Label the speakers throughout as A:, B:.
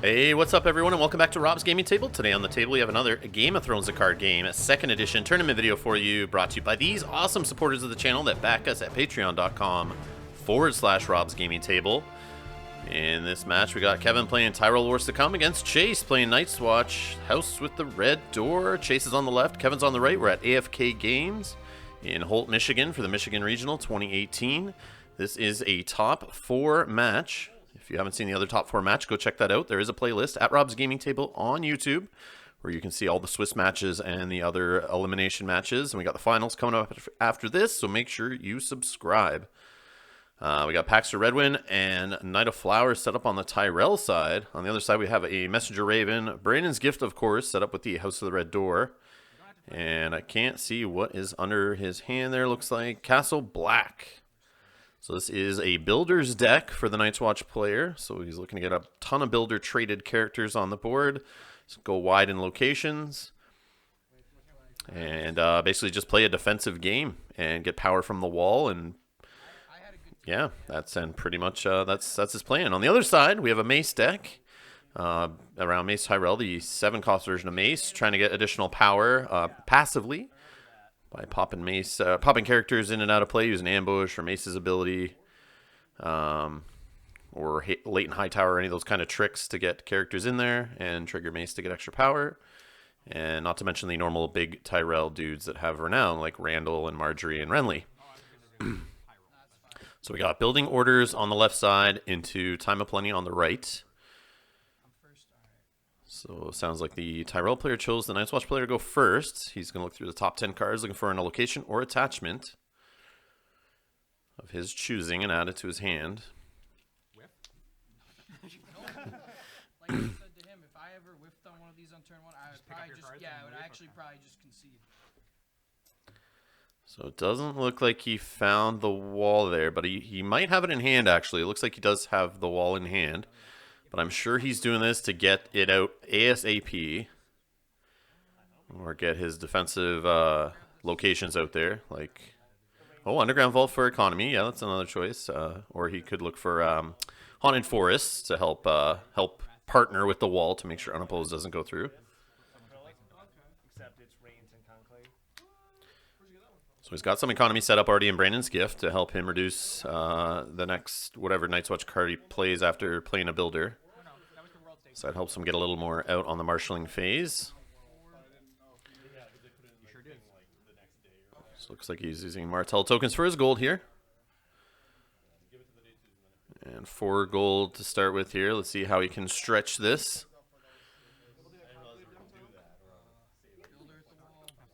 A: Hey, what's up everyone, and welcome back to Rob's Gaming Table. Today on the table we have another Game of Thrones, a card game, a second edition tournament video for you, brought to you by these awesome supporters of the channel that back us at patreon.com/Rob's Gaming Table. In this match, we got Kevin playing Tyrell Wars to Come against Chase playing Night's Watch, House with the Red Door. Chase is on the left, Kevin's on the right. We're at AFK Games in Holt, Michigan for the Michigan Regional 2018. This is a top 4 match. If you haven't seen the other top 4 match, go check that out. There is a playlist at Rob's Gaming Table on YouTube where you can see all the Swiss matches and the other elimination matches. And we got the finals coming up after this, so make sure you subscribe. We got Paxter Redwin and Knight of Flowers set up on the Tyrell side. On the other side, we have a Messenger Raven. Brandon's Gift, of course, set up with the House of the Red Door. And I can't see what is under his hand there. Looks like Castle Black. So this is a builder's deck for the Night's Watch player. So he's looking to get a ton of builder traded characters on the board. So go wide in locations. And basically just play a defensive game and get power from the wall. And yeah, that's pretty much that's his plan. On the other side, we have a Mace deck around Mace Tyrell, the 7-cost version of Mace, trying to get additional power passively by popping Mace, popping characters in and out of play using ambush or Mace's ability, or latent high tower, or any of those kind of tricks to get characters in there and trigger Mace to get extra power. And not to mention the normal big Tyrell dudes that have renown, like Randall and Marjorie and Renly. So we got building orders on the left side into Time of Plenty on the right. So it sounds like the Tyrell player chose the Night's Watch player to go first. He's going to look through the top 10 cards, looking for an location or attachment of his choosing and add it to his hand.
B: Whiff? Like I said to him, if I ever whiffed on one of these on turn 1, I would probably I would actually probably just concede.
A: So it doesn't look like he found the wall there, but he might have it in hand, actually. It looks like he does have the wall in hand. But I'm sure he's doing this to get it out ASAP. Or get his defensive locations out there. Like, oh, Underground Vault for economy. Yeah, that's another choice. Or he could look for Haunted Forests to help partner with the wall to make sure Unopposed doesn't go through. So he's got some economy set up already in Brandon's Gift to help him reduce the next whatever Night's Watch card he plays after playing a builder. So that helps him get a little more out on the marshalling phase. So looks like he's using Martell tokens for his gold here. And 4 gold to start with here. Let's see how he can stretch this.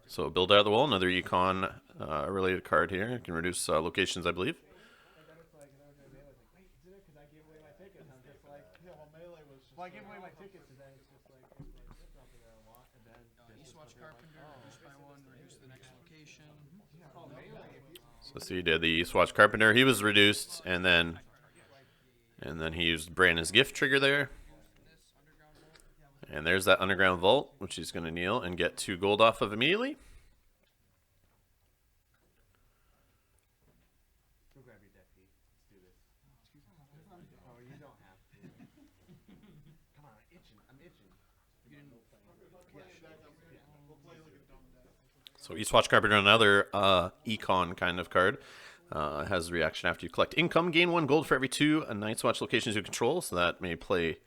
A: So build out the wall, another econ related card here. You can reduce locations, I believe.
C: I gave away my tickets and then it's just like
B: Eastwatch Carpenter, reduce by 1, reduce the next location.
A: So see, he did the Swatch Carpenter. He was reduced, and then he used Brandon's Gift trigger there. And there's that Underground Vault, which he's going to kneel and get 2 gold off of immediately.
C: go grab your deck, Pete. Let's do this. Oh, you don't have to. Come on, I'm itching.
A: So Eastwatch Carpenter, another econ kind of card. Has a reaction after you collect income. Gain 1 gold for every 2 Night's Watch locations you control. So that may play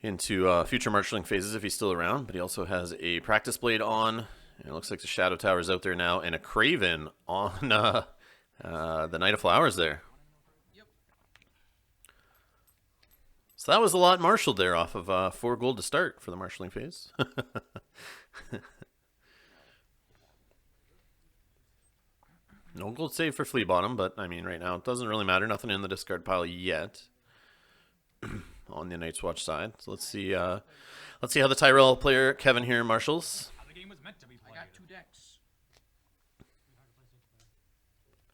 A: into future marshalling phases if he's still around. But he also has a Practice Blade on. And it looks like the Shadow Tower is out there now. And a Craven on the Knight of Flowers there.
B: Yep.
A: So that was a lot marshaled there off of 4 gold to start for the marshalling phase. No gold save for Flea Bottom, but I mean right now it doesn't really matter. Nothing in the discard pile yet on the Night's Watch side. So let's see how the Tyrell player Kevin here marshals.
B: How the game was meant to be played. I got 2 decks.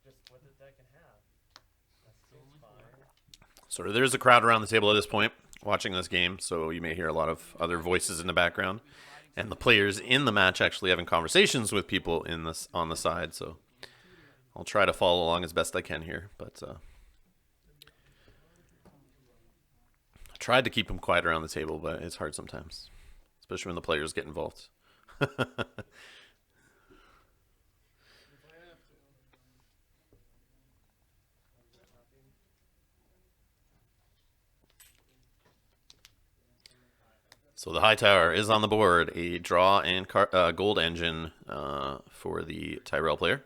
C: Just what the deck can have. That seems fine.
A: So there's a crowd around the table at this point watching this game, so you may hear a lot of other voices in the background, and the players in the match actually having conversations with people on the side. So I'll try to follow along as best I can here, but Tried to keep him quiet around the table, but it's hard sometimes, especially when the players get involved. So the high tower is on the board. A draw and gold engine for the Tyrell player.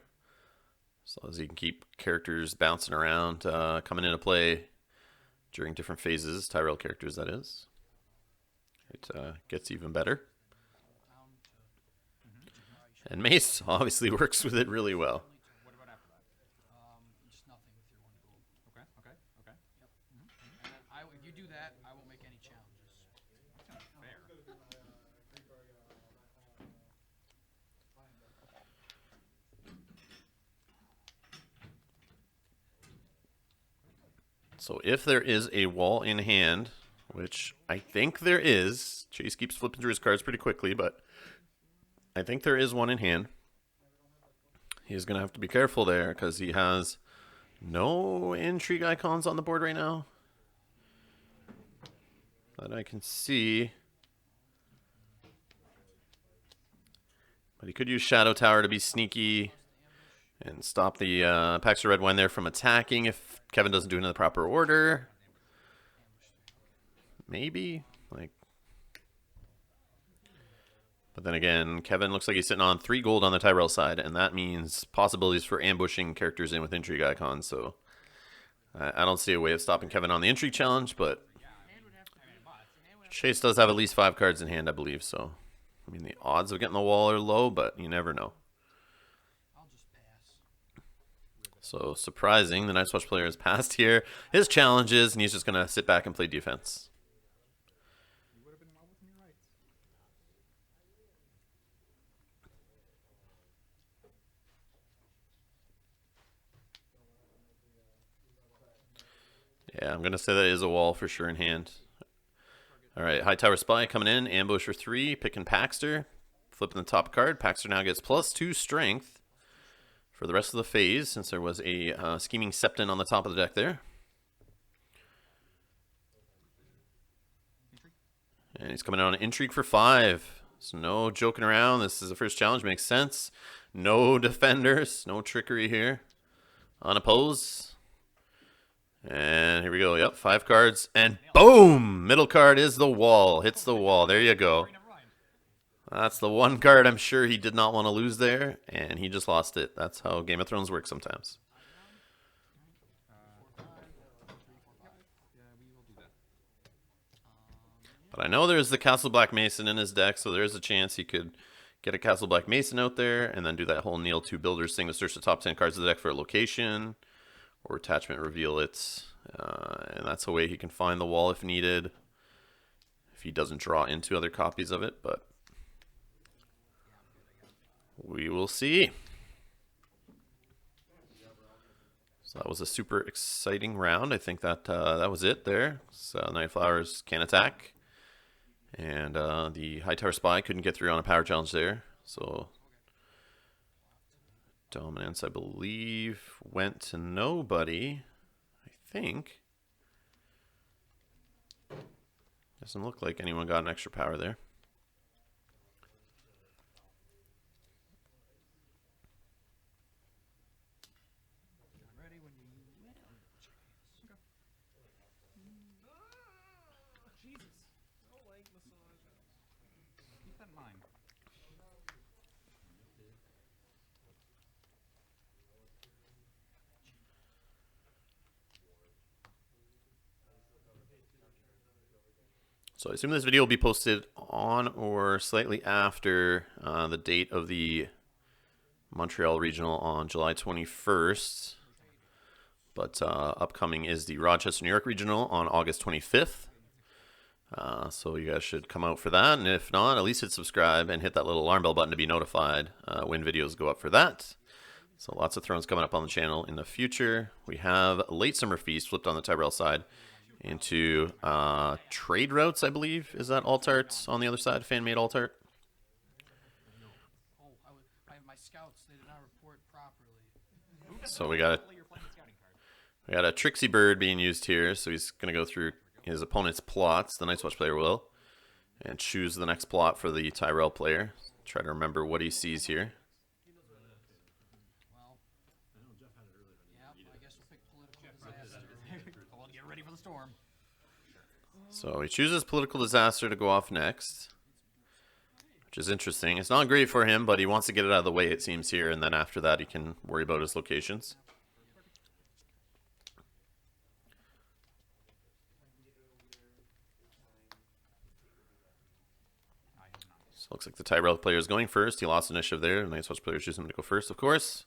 A: So as he can keep characters bouncing around, coming into play during different phases, Tyrell characters that is. It gets even better. And Mace obviously works with it really well.
B: What about after that? Just nothing with your 1 gold.
C: Okay. Okay. Okay.
B: Yep. And then if you do that, I won't make any challenges.
C: Fair.
A: So if there is a wall in hand, which I think there is, Chase keeps flipping through his cards pretty quickly, but I think there is one in hand. He's going to have to be careful there because he has no intrigue icons on the board right now that I can see. But he could use Shadow Tower to be sneaky and stop the Pax of Red Wine there from attacking if Kevin doesn't do it in the proper order. Maybe. But then again, Kevin looks like he's sitting on 3 gold on the Tyrell side, and that means possibilities for ambushing characters in with intrigue icons. So I don't see a way of stopping Kevin on the intrigue challenge, but Chase does have at least 5 cards in hand, I believe. So, I mean, the odds of getting the wall are low, but you never know.
B: I'll just pass.
A: So surprising, the Night's Watch player has passed here his challenges, and he's just going to sit back and play defense.
C: You would have been well within your rights.
A: Yeah, I'm going to say that is a wall for sure in hand. All right, High Tower Spy coming in, ambush for 3, picking Paxter, flipping the top card. Paxter now gets +2 strength for the rest of the phase, since there was a Scheming Septon on the top of the deck there. And he's coming out on Intrigue for 5. So no joking around. This is the first challenge. Makes sense. No defenders. No trickery here. Unopposed. And here we go. Yep, 5 cards. And boom! Middle card is the wall. Hits the wall. There you go. That's the one card I'm sure he did not want to lose there, and he just lost it. That's how Game of Thrones works sometimes. But I know there's the Castle Black Mason in his deck, so there's a chance he could get a Castle Black Mason out there and then do that whole Kneel 2 Builders thing to search the top 10 cards of the deck for a location or attachment reveal it. And that's a way he can find the wall if needed, if he doesn't draw into other copies of it, but we will see. So that was a super exciting round. I think that that was it there. So Night Flowers can attack. And the High Tower Spy couldn't get through on a power challenge there. So dominance, I believe, went to nobody. I think. Doesn't look like anyone got an extra power there.
B: Ready when you
C: Jesus. I don't like massage. Keep that in mind.
A: So I assume this video will be posted on or slightly after the date of the Montreal Regional on July 21st. But upcoming is the Rochester, New York Regional on August 25th. So you guys should come out for that. And if not, at least hit subscribe and hit that little alarm bell button to be notified when videos go up for that. So lots of Thrones coming up on the channel in the future. We have Late Summer Feast flipped on the Tyrell side into Trade Routes, I believe. Is that alt art on the other side? Fan-made alt art?
B: Oh, my scouts, they did not report properly.
A: So we got a Trixie Bird being used here. So he's going to go through his opponent's plots, the Night's Watch player will, and choose the next plot for the Tyrell player. Try to remember what he sees here.
B: Well, yeah, I guess we'll pick political disaster. Well, get ready for the storm.
A: So he chooses political disaster to go off next, which is interesting. It's not great for him, but he wants to get it out of the way, it seems here, and then after that he can worry about his locations. So looks like the Tyrell player is going first. He lost initiative there. The Night's Watch player chooses him to go first, of course.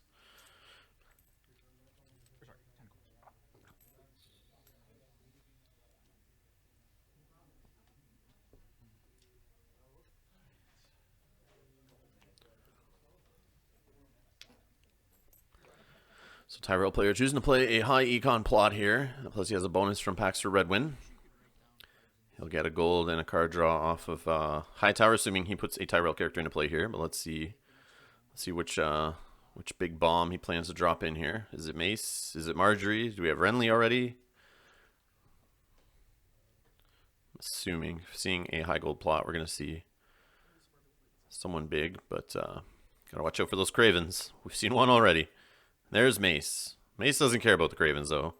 A: So Tyrell player choosing to play a high econ plot here. Plus he has a bonus from Paxter Redwin. He'll get a gold and a card draw off of Hightower, assuming he puts a Tyrell character into play here. But let's see which big bomb he plans to drop in here. Is it Mace? Is it Marjorie? Do we have Renly already? Assuming, seeing a high gold plot, we're going to see someone big, but gotta watch out for those Cravens. We've seen one already. There's Mace. Mace doesn't care about the Cravens, though.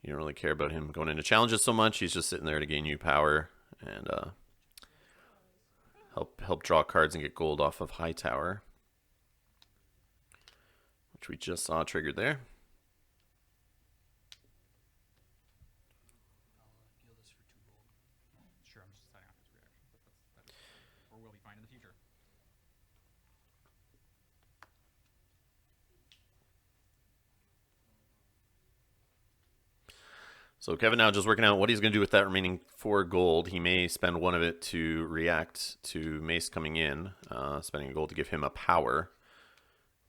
A: You don't really care about him going into challenges so much. He's just sitting there to gain you power and help draw cards and get gold off of Hightower, which we just saw triggered there.
D: Deal this for 2 gold. Sure, I'm just deciding off his reaction, but that's or will be fine in the future.
A: So Kevin now just working out what he's going to do with that remaining 4 gold. He may spend one of it to react to Mace coming in, spending a gold to give him a power.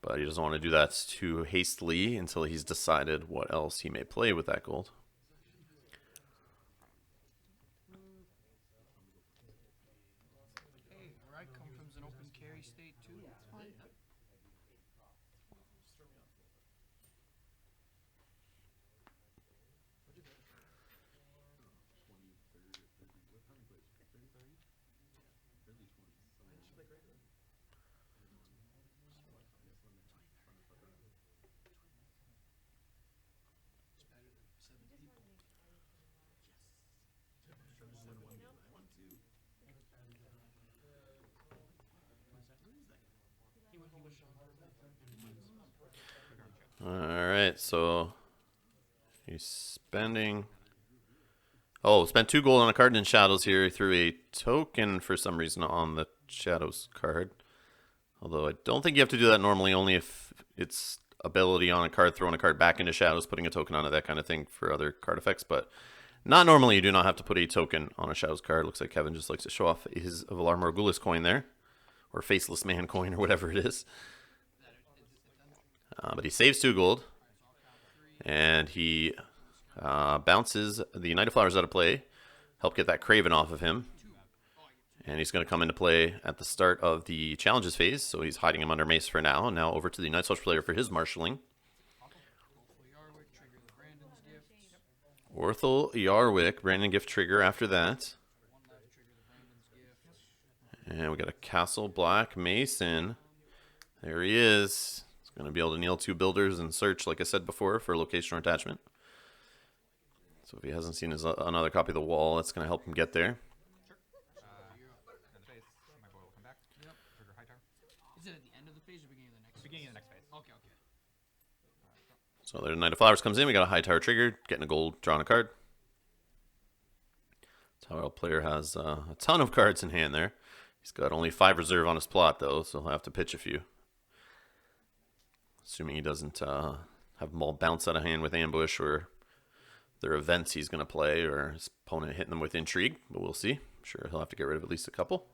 A: But he doesn't want to do that too hastily until he's decided what else he may play with that gold.
B: Hey, where I come from is an open carry state too. It's fine.
A: Alright, so he's spending... Oh, spent 2 gold on a card in Shadows here. He threw a token for some reason on the Shadows card. Although I don't think you have to do that normally, only if it's ability on a card, throwing a card back into Shadows, putting a token on it, that kind of thing for other card effects. But not normally, you do not have to put a token on a Shadows card. Looks like Kevin just likes to show off his Valar Morghulis coin there. Or Faceless Man coin, or whatever it is. But he saves 2 gold. And he bounces the Knight of Flowers out of play. Help get that Craven off of him. And he's going to come into play at the start of the challenges phase. So he's hiding him under Mace for now. And now over to the Night's Watch player for his marshalling. Orthel Yarwick, Brandon gift trigger after that. And we got a Castle Black Mason. There he is. He's going to be able to kneel 2 builders and search, like I said before, for location or attachment. So if he hasn't seen his another copy of the wall, that's going to help him get there.
D: My boy will come back. Yep. Trigger Hightower.
B: Is it at the end of the phase or beginning of the next?
D: Beginning of the next phase.
B: Okay, okay.
A: So the Knight of Flowers comes in. We got a Hightower triggered, getting a gold, drawing a card. Tyrell player has a ton of cards in hand there. He's got only 5 reserve on his plot, though, so he'll have to pitch a few. Assuming he doesn't have them all bounce out of hand with ambush, or there are events he's going to play, or his opponent hitting them with intrigue, but we'll see. I'm sure he'll have to get rid of at least a couple.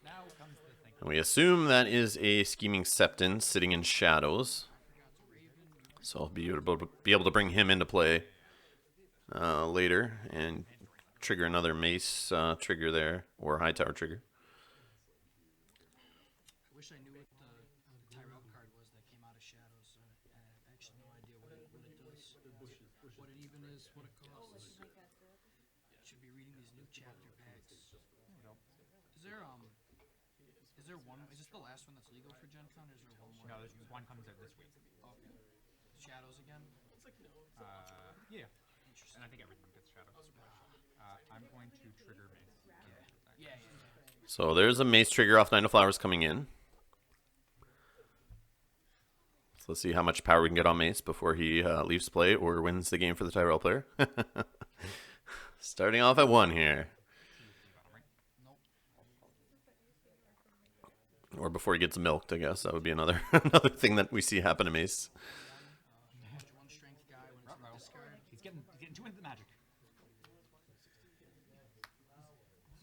D: Now comes the thing.
A: And we assume that is a Scheming Septon sitting in Shadows. So I'll be able to bring him into play later and trigger another Mace trigger there, or Hightower trigger.
B: I wish I knew what the Tyrell card was that came out of Shadows. I have actually no idea what it does. What it even is, what it costs. New chapter packs. Is there one? Is this the last one that's legal for Gen Con, or is there one more?
D: No, there's one comes out this week.
B: Okay. Shadows again.
D: Yeah. And I think everything gets shadows. I'm going to trigger Mace.
B: Yeah.
A: So there's a Mace trigger off Nine of Flowers coming in. So let's see how much power we can get on Mace before he leaves play or wins the game for the Tyrell player. Starting off at 1 here. Or before he gets milked, I guess. That would be another another thing that we see happen to Mace.
B: One strength guy when it's discard.
D: He's getting 2 into the magic.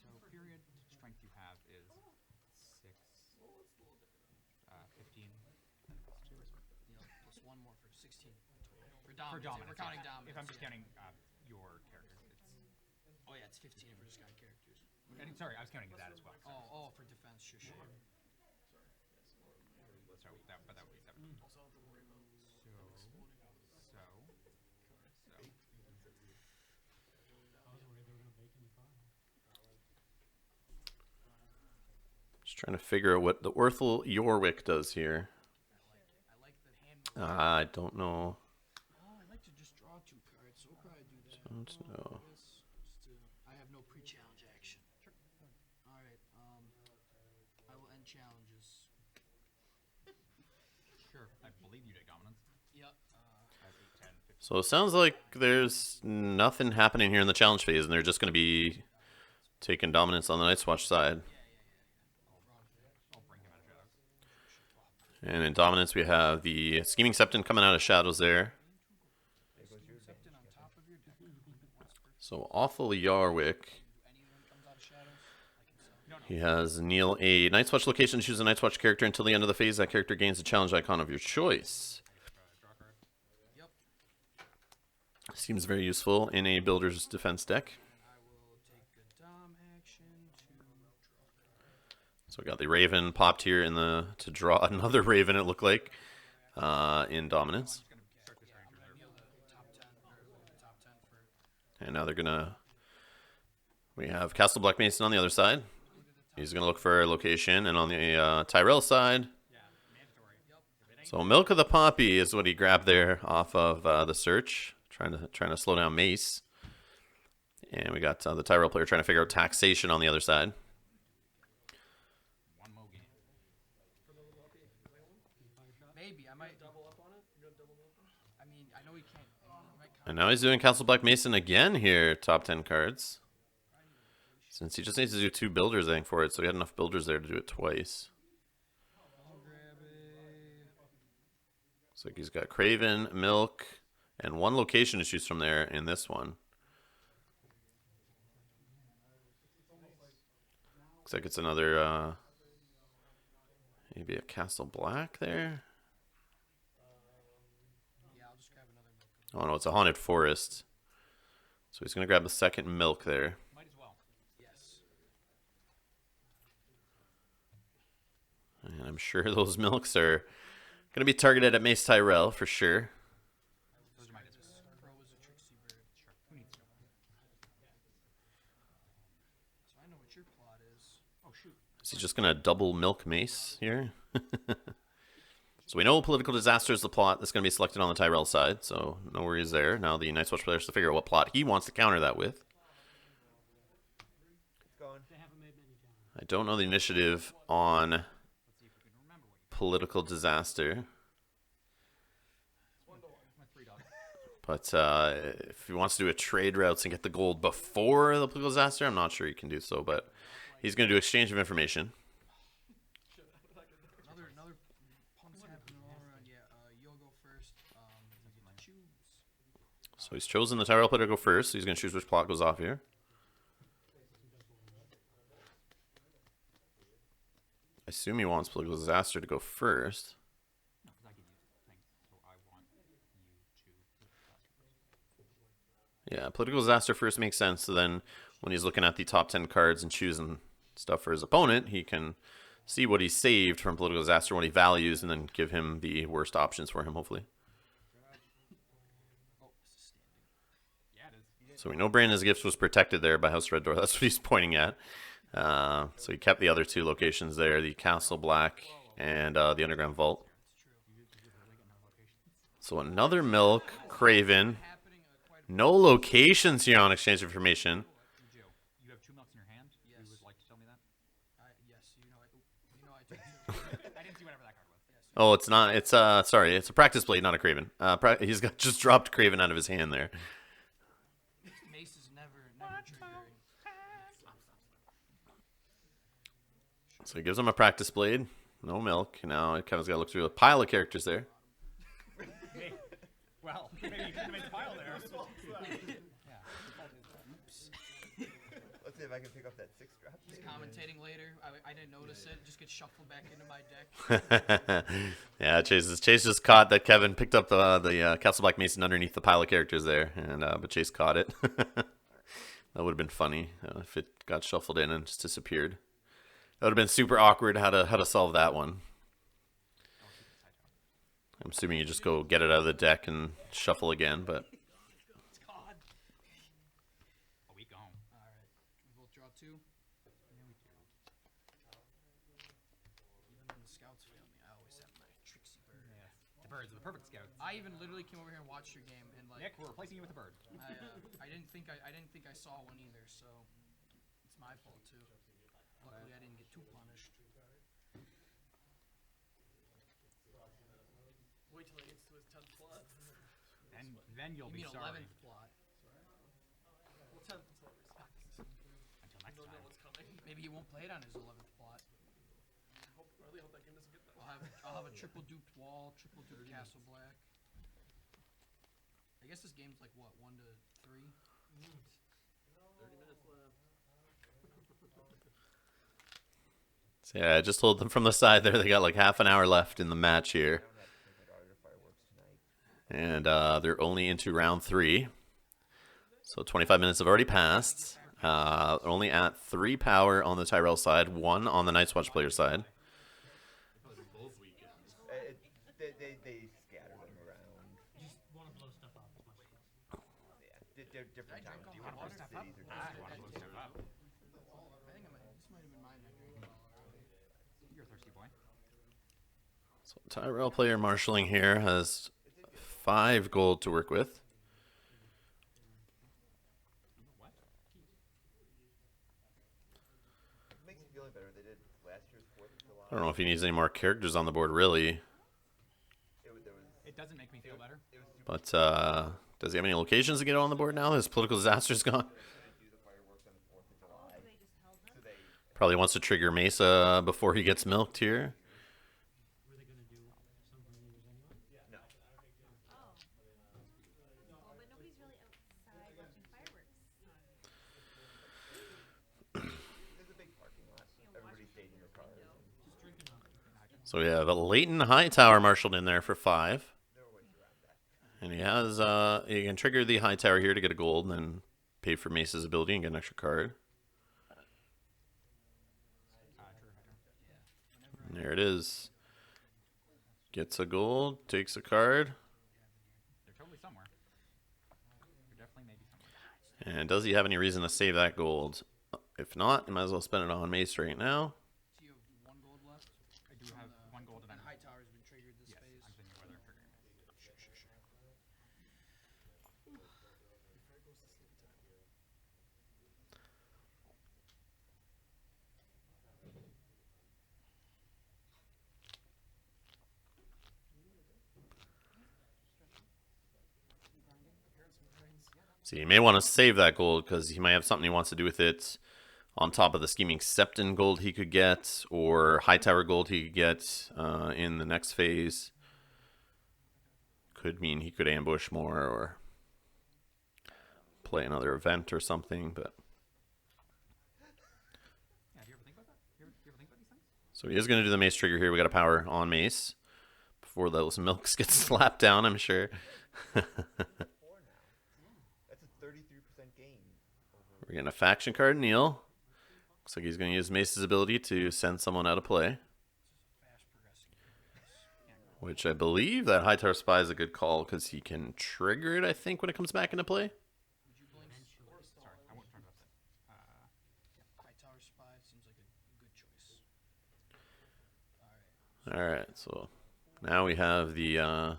D: So period strength you have is 6, 15.
B: Plus one more for 16. For
D: For
B: dominance.
D: dominance.
B: We're counting
D: yeah.
B: dominance.
D: If I'm just
B: yeah.
D: counting your character, it's.
B: Oh yeah, it's 15 if we're just counting characters.
D: Sorry, I was counting that as well.
B: Oh, for defense, sure.
D: So but that would be 17.
A: Just trying to figure out what the Orthel Yorwick does here.
B: I like the hand.
A: I don't know.
B: Oh, I like to just draw 2 cards, so we'll probably do that.
A: Don't know.
B: I have no pre-challenge action. Sure. All right. I will end challenges.
D: Sure, I believe you take dominance.
B: Yep.
D: I have 8, 10, 15.
A: So it sounds like there's nothing happening here in the challenge phase, and they're just going to be taking dominance on the Night's Watch side.
D: I'll bring him out of shadows.
A: And in dominance, we have the Scheming Septon coming out of shadows there.
B: Septon on top of your deck.
A: So Awful Yarwick.
B: Anyone comes out of shadows, I can sell.
A: He has Neil a Night's Watch location. Choose a Night's Watch character until the end of the phase. That character gains a challenge icon of your choice.
D: Draw card.
B: Yep.
A: Seems very useful in a Builder's Defense deck.
B: I will take a dom action to draw.
A: So we got the Raven popped here in the to draw another Raven. It looked like in dominance,
D: Start this turn.
B: Neil the top 10 or the top 10 for.
A: and now they're gonna. We have Castle Black Mason on the other side. He's gonna look for a location, and on the Tyrell side.
D: Yeah, mandatory.
A: So Milk of the Poppy is what he grabbed there off of the search, trying to slow down Mace. And we got the Tyrell player trying to figure out taxation on the other side.
D: One more game.
B: Maybe I might double up on it. I mean, I know he can't.
A: And now he's doing Castle Black Mason again here, top 10 cards. Since he just needs to do 2 builders, I think, for it, so he had enough builders there to do it twice. Looks like he's got Craven, Milk, and 1 location to choose from there in this one. Looks like it's another, maybe a Castle Black there.
B: Yeah, I'll just grab another milk.
A: Oh no, it's a Haunted Forest. So he's going to grab the second Milk there.
D: Might as well.
B: Yes.
A: And I'm sure those Milks are going to be targeted at Mace Tyrell for sure.
D: Those are my discs.
B: Crow is a tricksy bird.
D: Sure. Who needs to?
B: So I know what your plot is.
D: Oh shoot.
A: Is he just going to double Milk Mace here? So we know Political Disaster is the plot that's going to be selected on the Tyrell side, so no worries there. Now the Night's Watch player has to figure out what plot he wants to counter that with.
C: It's going.
A: I don't know the initiative on
D: Let's see if we can remember what you
A: Political Disaster,
D: want. $3.
A: but if he wants to do a trade routes and get the gold before the Political Disaster, I'm not sure he can do so, but he's going to do exchange of information.
B: Another punts happening all around. Yeah, you'll go first. You get to choose.
A: So he's chosen the Tyrell player to go first, so he's going to choose which plot goes off here. I assume he wants Political Disaster to go first.
D: No, because I could use things. So I want you to.
A: Yeah, Political Disaster first makes sense, so then when he's looking at the top 10 cards and choosing stuff for his opponent, he can see what he saved from Political Disaster, what he values, and then give him the worst options for him, hopefully.
B: Oh, this is standing.
D: Yeah, it is.
A: So we know Brandon's Gifts was protected there by House Red Door. That's what he's pointing at. So he kept the other two locations there, the Castle Black and the Underground Vault. So another Milk, Craven. No locations here on Exchange Information.
D: Joe, you have 2 milks in your hand.
B: Yes.
D: You would like to tell me that?
B: Yes, I took two.
D: I didn't see whatever that card was.
A: Oh, it's not. It's sorry. It's a Practice Blade, not a Craven. He's got just dropped Craven out of his hand there.
B: Mace is never triggering.
A: So he gives him a Practice Blade. No Milk. Now Kevin's got to look through a pile of characters there.
D: Well, maybe you could have made the pile there.
C: Let's see if I can pick up that 6 drop.
B: He's commentating later. I didn't notice it. Just gets shuffled back into my deck.
A: Yeah, Chase just caught that Kevin picked up the Castle Black Mason underneath the pile of characters there, and but Chase caught it. That would have been funny if it got shuffled in and just disappeared. That would have been super awkward how to solve that one. I'm assuming you just go get it out of the deck and shuffle again, but
B: God.
D: A week home.
B: All right. We both draw 2. Even when the scouts fail me, I always have my tricksy bird.
D: Yeah. The birds are the perfect scouts.
B: I even literally came over here and watched your game, and like
D: Nick, we're replacing you with a bird.
B: I didn't think I saw one either, so it's my fault too. Luckily, I didn't get too punished. Wait till he gets to his 10th plot.
D: And then you'll
B: You
D: be
B: mean
D: sorry.
B: 11th plot? Well, 10th until it restarts.
D: Until next time.
B: Maybe he won't play it on his 11th plot.
E: I really hope that game doesn't get that.
B: I'll have a triple duped wall, triple duped Castle Black. I guess this game's like what, 1 to 3?
E: 30 minutes left.
A: so yeah, I just told them from the side there they got like half an hour left in the match here. And they're only into round 3. So 25 minutes have already passed. Only at 3 power on the Tyrell side, 1 on the Night's Watch player side.
E: Both weekends.
C: They scatter them around.
F: Just want to blow stuff up as much as possible.
C: Yeah, they're different
B: Did I
C: towns.
B: drink all the water?
D: Step up.
C: Cities are
D: Ah,
C: different.
D: you want to blow stuff up.
B: I think this might have been mine that drank it all already.
D: You're a thirsty boy.
A: So Tyrell player marshalling here has 5 gold to work with.
D: What?
C: Makes me feel better. They did last year's 4th of July.
A: I don't know if he needs any more characters on the board, really.
D: It doesn't make me feel better.
A: But does he have any locations to get on the board now? His political disaster's gone. Probably wants to trigger Mesa before he gets milked here.
F: Were they going to do some from New Year's anyway?
C: No.
G: Oh, but nobody's really outside watching fireworks.
C: There's a big parking lot. Everybody stayed in their cars.
F: Just drinking up.
A: So we have a Leighton Hightower marshaled in there for 5. And he has, he can trigger the Hightower here to get a gold and then pay for Mace's ability and get an extra card. And there it is. Gets a gold, takes a card.
D: They're totally somewhere. They're definitely maybe somewhere.
A: And does he have any reason to save that gold? If not, you might as well spend it on Mace right now.
B: So you have 1 gold left?
D: I do have 1 gold
B: And
D: event.
B: Hightower's been triggered this
D: Yes,
B: phase.
D: I'm thinking whether I'm triggering it.
B: Sure.
A: So you may want to save that gold because he might have something he wants to do with it on top of the Scheming Septon gold he could get or Hightower gold he could get in the next phase. Could mean he could ambush more or play another event or something. But
D: Yeah, do you ever think about that? You ever think about these things?
A: so he is going to do the Mace trigger here. We got a power on Mace before those milks get slapped down, I'm sure.
C: 4 now. That's a 33% gain.
A: We're getting a faction card, Neil. Looks like he's going to use Mace's ability to send someone out of play.
B: Fast progressing.
A: Which I believe that Hightower Spy is a good call because he can trigger it, I think, when it comes back into play.
B: Would you blink?
A: Alright, so now we have the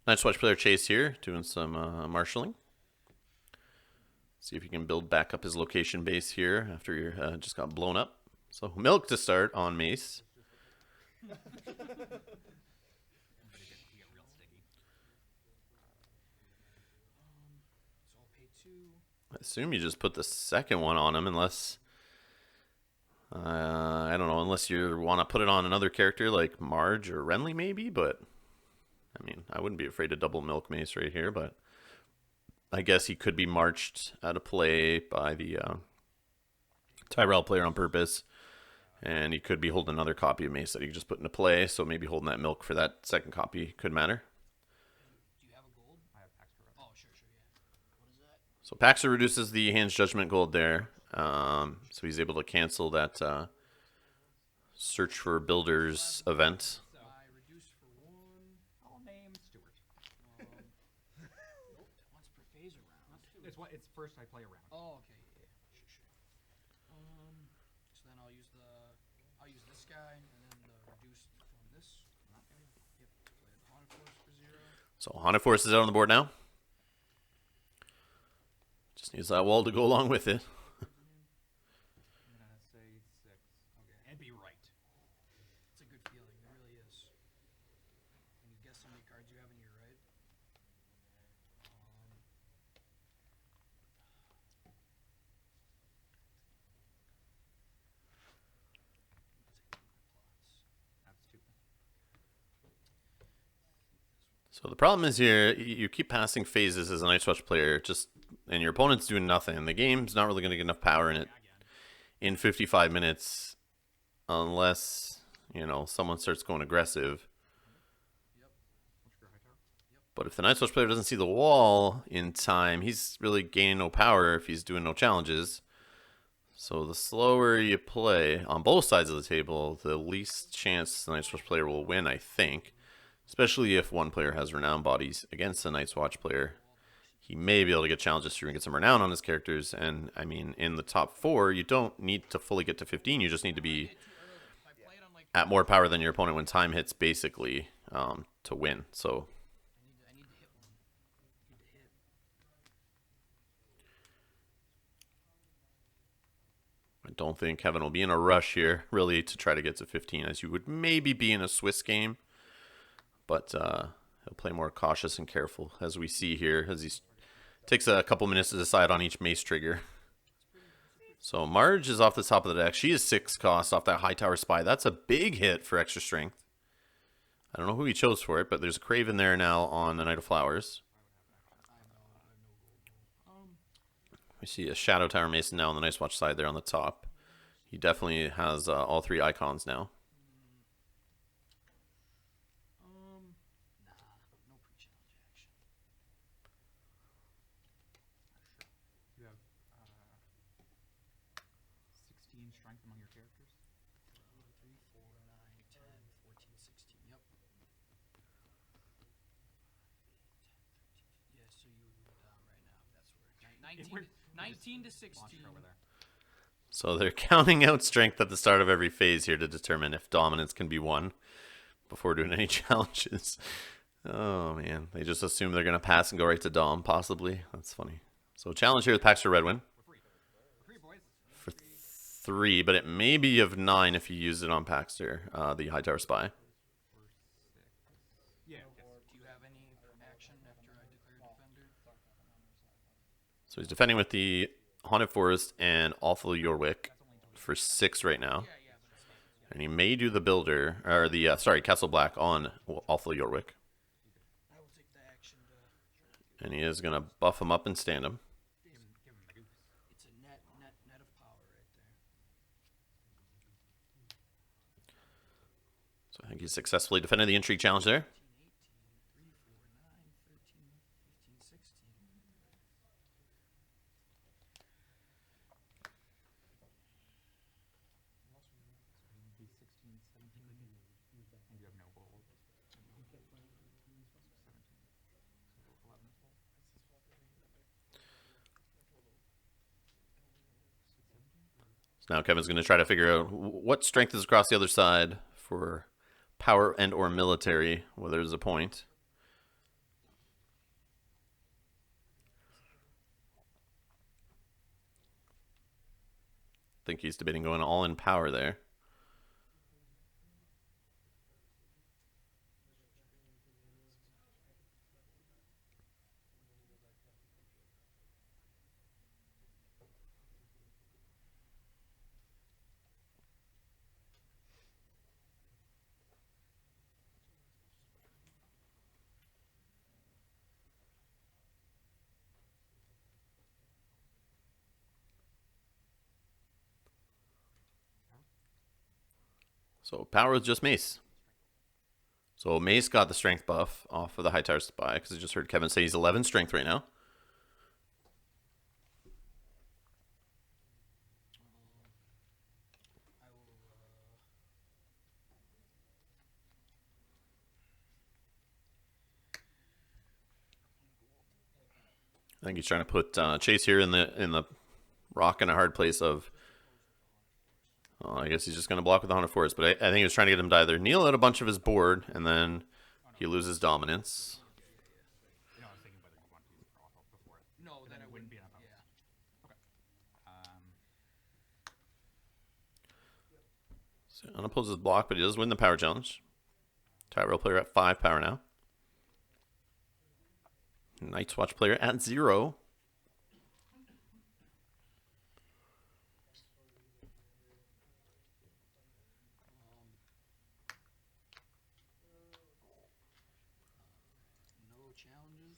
A: Night's Watch player Chase here doing some marshalling. See if he can build back up his location base here after he just got blown up. So Milk to start on Mace.
B: So I'll pay 2.
A: I assume you just put the second one on him unless... I don't know, unless you want to put it on another character like Marge or Renly maybe, but... I mean, I wouldn't be afraid to double Milk Mace right here, but... I guess he could be marched out of play by the Tyrell player on purpose. And he could be holding another copy of Mace that he could just put into play, so maybe holding that Milk for that second copy could matter.
B: Do you have a gold?
D: I have Pax Red.
B: Oh, sure, yeah. What is that?
A: So Paxer reduces the Hand's Judgment gold there. So he's able to cancel that Search for Builders event.
B: I reduced for 1.
D: I'll name Stuart.
B: Once per phase around.
D: It's first I play around.
B: Oh, okay, yeah. Sure. So then I'll use this guy and then the reduced from this. Yep. Play the Haunted Force for 0.
A: So Haunted Force is out on the board now. Just needs that wall to go along with it.
D: I'm gonna say 6. Okay. And be right.
B: It's a good feeling, it really is. Can you guess how many cards you have in your right?
D: That's 2.
A: So the problem is here, you keep passing phases as a Night's Watch player, and your opponent's doing nothing. The game's not really going to get enough power in it in 55 minutes unless, someone starts going aggressive. But if the Night's Watch player doesn't see the wall in time, he's really gaining no power if he's doing no challenges. So the slower you play on both sides of the table, the least chance the Night's Watch player will win, I think. Especially if one player has renown bodies against the Night's Watch player. He may be able to get challenges through and get some renown on his characters. And, I mean, in the top 4, you don't need to fully get to 15. You just need to be at more power than your opponent when time hits, basically, to win. So...
B: I need to hit one. Need to hit.
A: I don't think Kevin will be in a rush here, really, to try to get to 15, as you would maybe be in a Swiss game. But he'll play more cautious and careful, as we see here, as he takes a couple minutes to decide on each Mace trigger. So Marge is off the top of the deck. She is 6 cost off that High Tower Spy. That's a big hit for extra strength. I don't know who he chose for it, but there's a Craven there now on the Knight of Flowers. We see a Shadow Tower Mason now on the Night's Watch side there on the top. He definitely has all 3 icons now.
B: No pre-challenge action.
D: You have 16 strength among your characters.
B: 3, 4, 9, 10, 14, 16. Yep. Yeah, so you would right now. That's where 19 to 16.
D: Launch it over there.
A: So they're counting out strength at the start of every phase here to determine if dominance can be won before doing any challenges. Oh, man. They just assume they're going to pass and go right to Dom, possibly. That's funny. So challenge here with Paxter Redwin.
D: For 3. 3, boys.
A: For 3, but it may be of 9 if you use it on Paxter, the High Tower Spy.
D: Yeah.
B: Do you have any action after I declare defender?
A: So he's defending with the Haunted Forest and Awful Yorwick for 6 right now. And he may do the Builder, or the, Castle Black on Awful Yorwick.
B: I will take the action to...
A: And he is going to buff him up and stand him.
D: Give him the goose.
B: It's a net of power right there.
A: So I think he's successfully defended the Intrigue Challenge there.
B: 18, 18, 3, 4, 9, 13, 15, 16.
D: Be 16, 17. And you have no gold. 17. So 11 as well.
A: So now Kevin's going to try to figure out what strength is across the other side for power and or military, whether there's a point. I think he's debating going all in power there. So power with just Mace. So Mace got the strength buff off of the Hightower Spy because I just heard Kevin say he's 11 strength right now. I think he's trying to put Chase here in the rock and a hard place of. I guess he's just going to block with the Haunted Forest, but I think he was trying to get him to either kneel out a bunch of his board and then he loses dominance.
D: You know, I was thinking whether you want to use the Holt before it.
B: No, then it
D: wouldn't be enough.
B: Yeah.
D: Okay.
A: So unopposes block, but he does win the power challenge. Tyrell player at 5 power now. Night's Watch player at 0.
B: No challenges.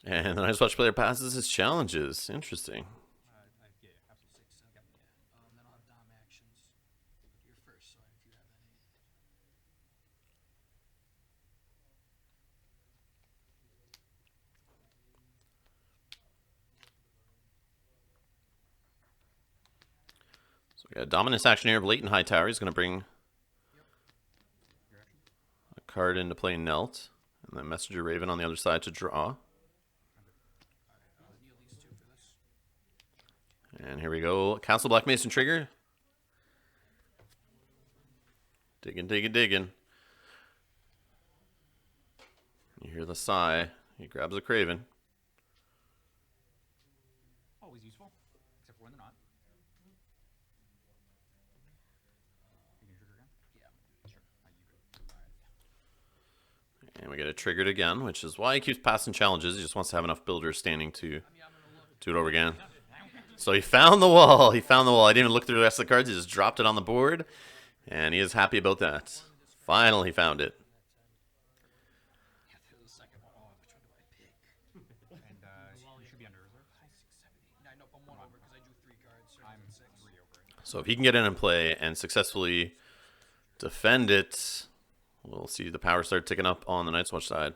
A: And the Night's Watch player passes his challenges. Interesting.
D: Yeah, absolutely.
B: 6, 7, yeah. Then I'll have Dom actions. You're first, so if you have any.
A: So we got a dominance action here of Leighton Hightower. He's going to bring a card into play Knelt. And then Messenger Raven on the other side to draw.
B: I'll kneel these 2 for this.
A: And here we go. Castle Black Mason trigger. Digging, digging, digging. You hear the sigh. He grabs a Craven.
D: Always useful, except for when they're not. You can trigger again?
B: Yeah, I'm gonna do it.
D: Sure. You could.
A: And we get it triggered again, which is why he keeps passing challenges. He just wants to have enough builders standing to
B: I mean, I'm gonna look.
A: do it over again. So he found the wall. He found the wall. I didn't even look through the rest of the cards. He just dropped it on the board. And he is happy about that. Finally found it.
B: Yeah, there's the second one. Oh, which one do I pick?
D: And you should be under reserve.
B: 5, 6, 7, 8, 9. Nope, I'm 1 over because I drew 3 cards. So
D: I'm
B: 6.
D: 3 over it.
A: So if he can get in and play and successfully defend it, we'll see the power start ticking up on the Night's Watch side.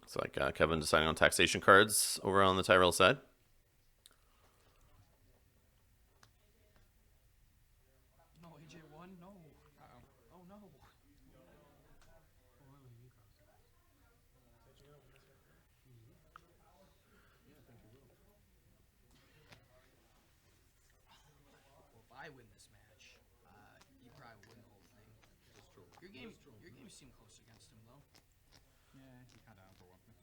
A: Looks like Kevin deciding on taxation cards over on the Tyrell side.
B: No, AJ1. No. Oh no. Well, if I win this match, you probably win the whole thing. Your game seemed close against him though.
D: Yeah, he kind of overwhelmed me.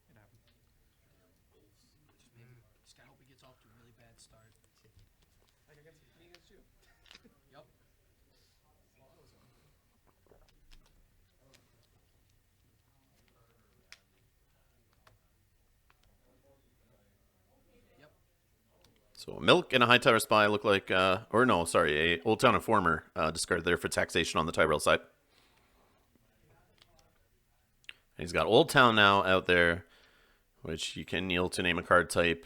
D: It happened.
B: Just maybe. Just gotta hope he gets off to a really bad start.
E: Like against me against you.
B: Yup. Yep.
A: So Milk and a Hightower Spy look like, or no, sorry, a Old Town Informer discarded there for taxation on the Tyrell side. And he's got Old Town now out there, which you can kneel to name a card type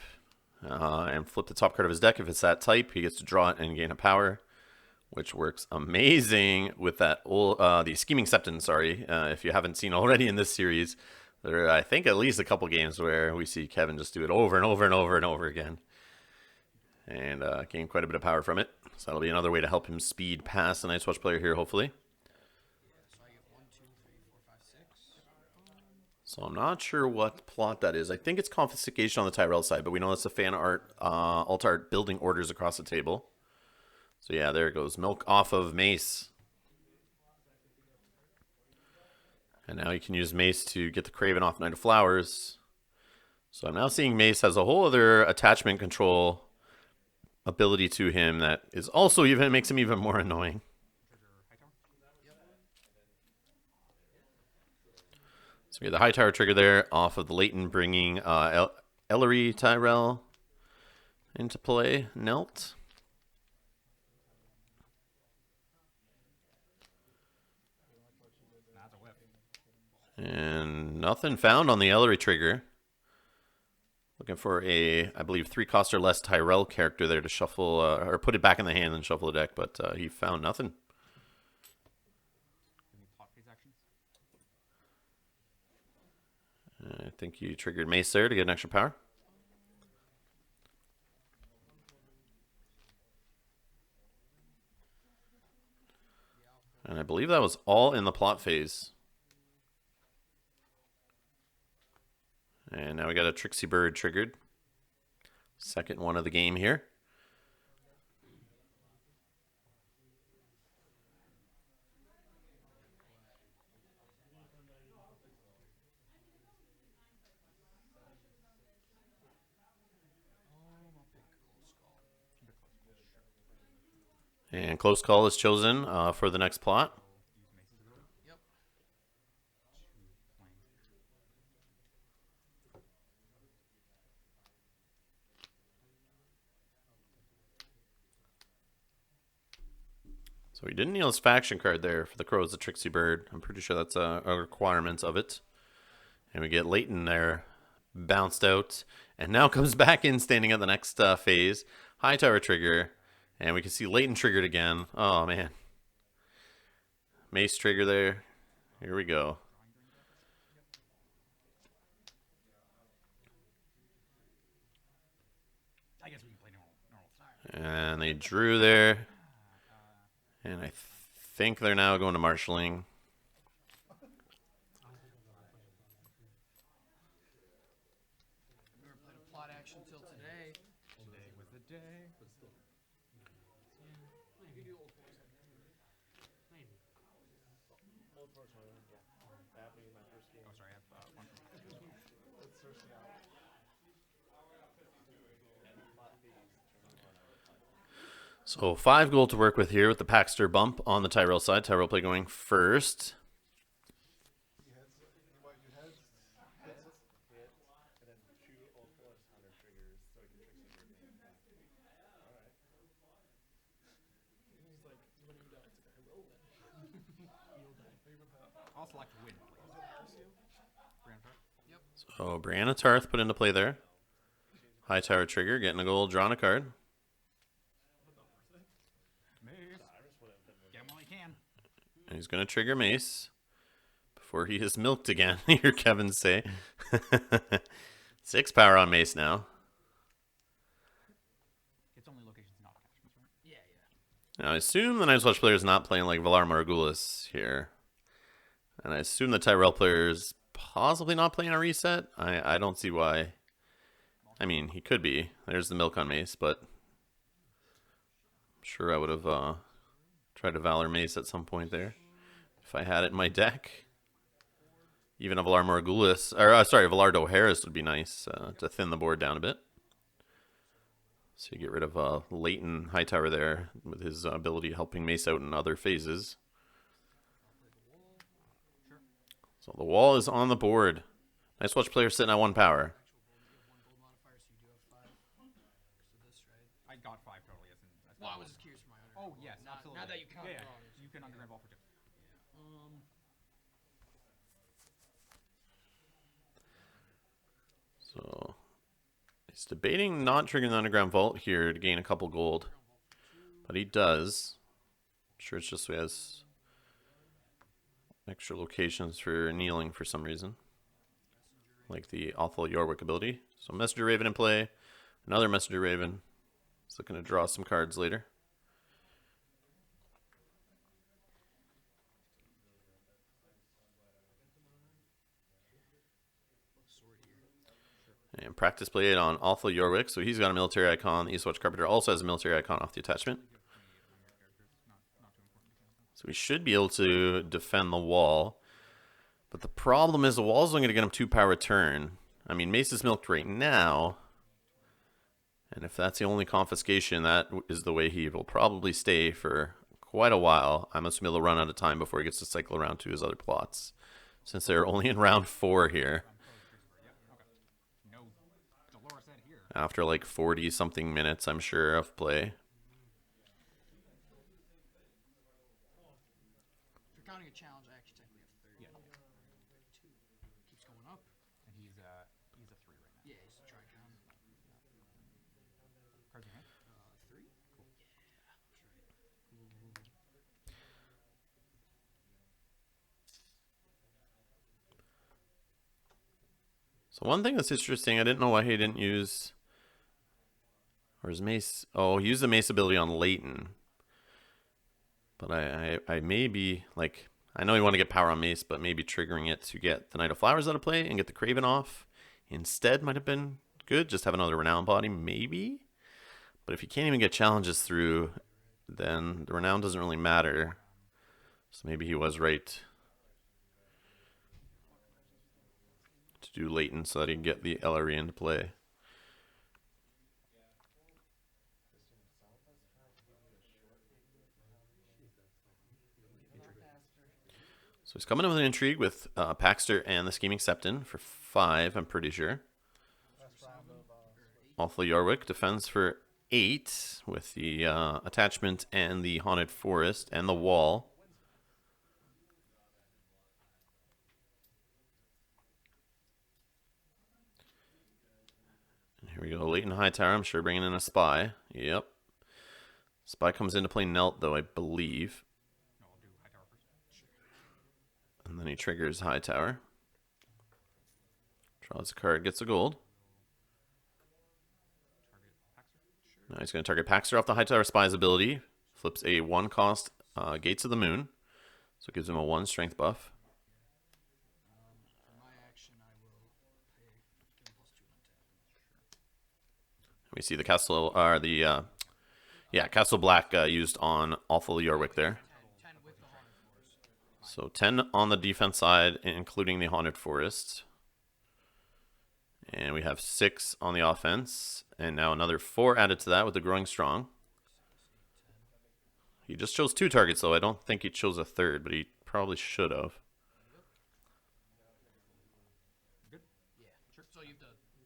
A: and flip the top card of his deck. If it's that type, he gets to draw it and gain a power, which works amazing with that old, the Scheming Septon, sorry. If you haven't seen already in this series, there are, I think, at least a couple games where we see Kevin just do it over and over and over and over again. And gain quite a bit of power from it. So that'll be another way to help him speed past the Night's Watch player here, hopefully.
B: Yeah, so I get 1, 2, 3, 4, 5, 6.
A: So I'm not sure what plot that is. I think it's confiscation on the Tyrell side, but we know that's the fan art, alt art building orders across the table. So yeah, there it goes. Milk off of Mace. And now you can use Mace to get the Craven off Knight of Flowers. So I'm now seeing Mace has a whole other attachment control ability to him that is also even makes him even more annoying. So we get the high tower trigger there off of the Leighton, bringing Ellery Tyrell into play. Knelt.
D: That's a whip.
A: And nothing found on the Ellery trigger. Looking for a, I believe, 3 cost or less Tyrell character there to shuffle, or put it back in the hand and shuffle the deck, but he found nothing.
D: Any plot phase actions?
A: I think you triggered Mace there to get an extra power. And I believe that was all in the plot phase. And now we got a Trixie Bird triggered. Second one of the game here. And close call is chosen for the next plot.
B: Yep.
A: So he didn't kneel his faction card there for the Crows, the Trixie Bird. I'm pretty sure that's a requirement of it. And we get Leighton there, bounced out, and now comes back in standing at the next phase. High tower trigger, and we can see Leighton triggered again. Oh, man. Mace trigger there. Here we go.
D: I guess we can play normal.
A: And they drew there. And I think they're now going to marshalling.
B: Never played a plot action till today.
D: Today was the day.
F: Maybe do old force. Maybe.
C: Old Force One, yeah. That happened in my first game.
D: Oh, sorry, I have one.
C: Let's search it out.
A: So 5 gold to work with here with the Paxter bump on the Tyrell side. Tyrell play going first.
C: You heads, you heads, hit, and then 2 Old Force Hunter triggers so you can Trixie Bird main. Alright.
E: He's like, when you die, it's like, I will then. You'll die. Are you repel?
D: I'll select win, please. Grandpa.
A: So Brianna Tarth put into play there. High tower trigger, getting a gold, drawing a card.
D: Mace. Get him while you can.
A: And he's going to trigger Mace before he is milked again. Hear Kevin say. 6 power on Mace now.
D: It's only locations, not attachments, right?
B: Yeah, yeah.
A: Now I assume the Night's Watch player is not playing like Valar Morghulis here. And I assume the Tyrell player is possibly not playing a reset. I don't see why. I mean, he could be. There's the milk on Mace, but I'm sure I would have tried to Valor Mace at some point there if I had it in my deck. Even a Valar Morghulis, or sorry, Valar Dohaeris would be nice to thin the board down a bit. So you get rid of Leighton Hightower there with his ability helping Mace out in other phases. So the wall is on the board. Nice Watch player sitting at 1 power.
B: One gold modifier, so you do have 5. So this, right?
D: I got 5 total, yes. And that's
B: Well, I
D: not
B: was just curious for my under.
D: Oh, yes,
B: Not,
D: absolutely.
B: Now that you count
D: yeah,
B: it wrong.
D: you can underground ball for 2.
A: So he's debating not triggering the Underground Vault here to gain a couple gold. But he does. I'm sure it's just so he has extra locations for kneeling for some reason. Like the Awful Yorwick ability. So Messenger Raven in play. Another Messenger Raven. He's looking to draw some cards later. And practice played on Awful Yorwick. So he's got a military icon. The Eastwatch Carpenter also has a military icon off the attachment. So we should be able to defend the wall. But the problem is the wall's only going to get him 2 power a turn. I mean, Mace is milked right now. And if that's the only confiscation, that is the way he will probably stay for quite a while. I must be able to run out of time before he gets to cycle around to his other plots. Since they're only in round 4 here.
D: No Dolores Ed here.
A: After like 40 something minutes, I'm sure, of play.
B: If you're counting a challenge, I actually technically have 30.
D: Yeah.
B: 32. Keeps going up.
D: And he's a 3 right now.
B: Yeah, he's a tri-con.
D: Cards in hand?
B: 3? Cool. Yeah, that's right.
A: So one thing that's interesting, I didn't know why he didn't use... Or his mace... Oh, he used the mace ability on Leighton. But I may be, like... I know you want to get power on mace, but maybe triggering it to get the Knight of Flowers out of play and get the Craven off instead might have been good. Just have another Renown body, maybe? But if you can't even get challenges through, then the Renown doesn't really matter. So maybe he was right to do Leighton so that he can get the LRE into play. So he's coming in with an intrigue with Paxter and the Scheming Septon for 5, I'm pretty sure. Awful Yarwick defends for 8 with the attachment and the Haunted Forest and the wall. And here we go, Leighton Hightower, I'm sure bringing in a Spy. Yep. Spy comes into play Knelt, though, I believe.
D: No, I'll do Hightower first.
A: And then he triggers Hightower. Draws a card, gets a gold. Now he's going to target Paxter off the Hightower Spy's ability. Flips a 1-cost Gates of the Moon. So it gives him a 1 strength buff.
B: For my action, I will pay. Give him +2 and untap.
A: We see the Castle, Castle Black used on Awful Yarwick there.
B: 10 with the Haunted Forest.
A: So 10 on the defense side, including the Haunted Forest. And we have 6 on the offense. And now another 4 added to that with the Growing Strong. He just chose 2 targets, though. I don't think he chose a third, but he probably should have.
D: Good?
B: Yeah, sure. So you have to.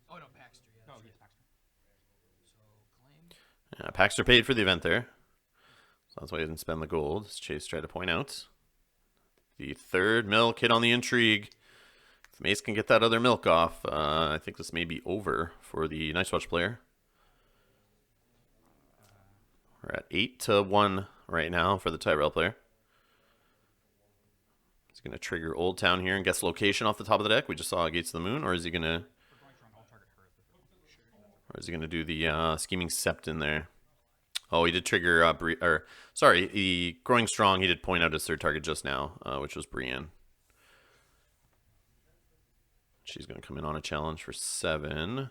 B: Oh no, Paxter. Yeah.
D: Oh,
B: that's
D: yes,
B: right.
D: Paxter.
B: So claim.
A: Paxter paid for the event there. So that's why he didn't spend the gold, as Chase tried to point out. The 3rd milk hit on the intrigue. If Mace can get that other milk off, I think this may be over for the Night's Watch player. We're at 8-1 right now for the Tyrell player. He's going to trigger Old Town here and guess location off the top of the deck. We just saw Gates of the Moon, or is he going to...
D: For going strong, I'll target her as the first one.
A: Or is he going to do the Scheming Septon there? Oh, he did trigger... the Growing Strong, he did point out his 3rd target just now, which was Brienne. She's going to come in on a challenge for 7.